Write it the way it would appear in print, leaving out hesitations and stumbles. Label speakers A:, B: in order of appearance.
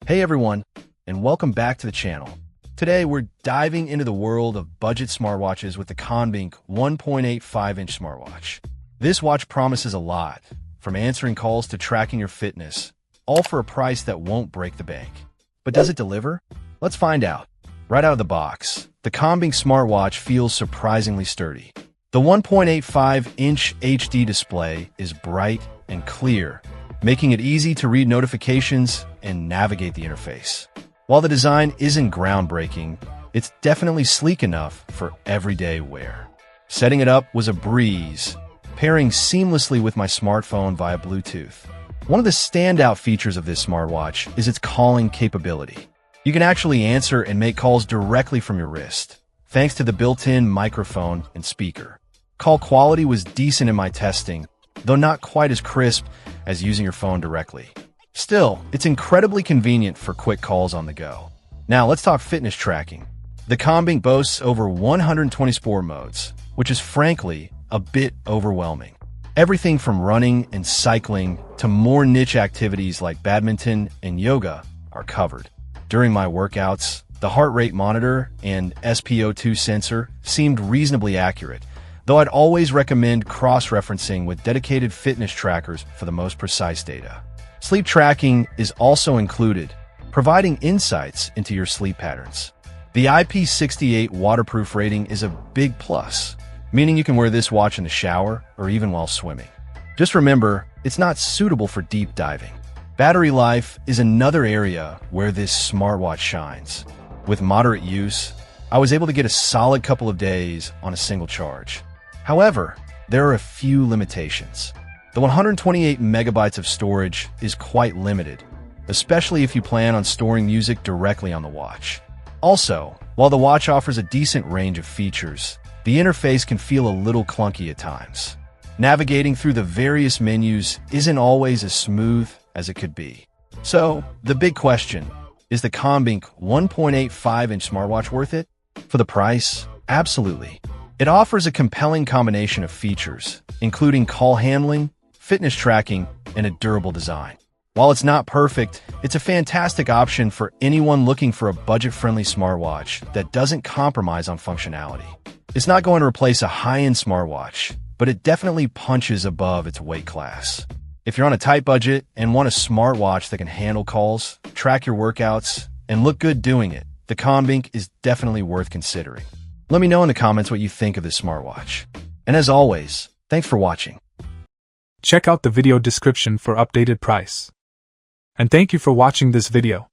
A: Hey everyone, and welcome back to the channel. Today we're diving into the world of budget smartwatches with the QONBINK 1.85-inch smartwatch. This watch promises a lot, from answering calls to tracking your fitness, all for a price that won't break the bank. But does it deliver? Let's find out. Right out of the box, the QONBINK smartwatch feels surprisingly sturdy. The 1.85-inch HD display is bright and clear, making it easy to read notifications and navigate the interface. While the design isn't groundbreaking, it's definitely sleek enough for everyday wear. Setting it up was a breeze, pairing seamlessly with my smartphone via Bluetooth. One of the standout features of this smartwatch is its calling capability. You can actually answer and make calls directly from your wrist, thanks to the built-in microphone and speaker. Call quality was decent in my testing, though not quite as crisp as using your phone directly. Still, it's incredibly convenient for quick calls on the go. Now let's talk fitness tracking. The QONBINK boasts over 120 sport modes, which is frankly a bit overwhelming. Everything from running and cycling to more niche activities like badminton and yoga are covered. During my workouts, the heart rate monitor and SpO2 sensor seemed reasonably accurate, though I'd always recommend cross-referencing with dedicated fitness trackers for the most precise data. Sleep tracking is also included, providing insights into your sleep patterns. The IP68 waterproof rating is a big plus, meaning you can wear this watch in the shower or even while swimming. Just remember, it's not suitable for deep diving. Battery life is another area where this smartwatch shines. With moderate use, I was able to get a solid couple of days on a single charge. However, there are a few limitations. The 128 megabytes of storage is quite limited, especially if you plan on storing music directly on the watch. Also, while the watch offers a decent range of features, the interface can feel a little clunky at times. Navigating through the various menus isn't always as smooth as it could be. So, the big question, is the QONBINK 1.85-inch smartwatch worth it? For the price? Absolutely. It offers a compelling combination of features, including call handling, fitness tracking, and a durable design. While it's not perfect, it's a fantastic option for anyone looking for a budget-friendly smartwatch that doesn't compromise on functionality. It's not going to replace a high-end smartwatch, but it definitely punches above its weight class. If you're on a tight budget and want a smartwatch that can handle calls, track your workouts, and look good doing it, the QONBINK is definitely worth considering. Let me know in the comments what you think of this smartwatch. And as always, thanks for watching.
B: Check out the video description for updated price. And thank you for watching this video.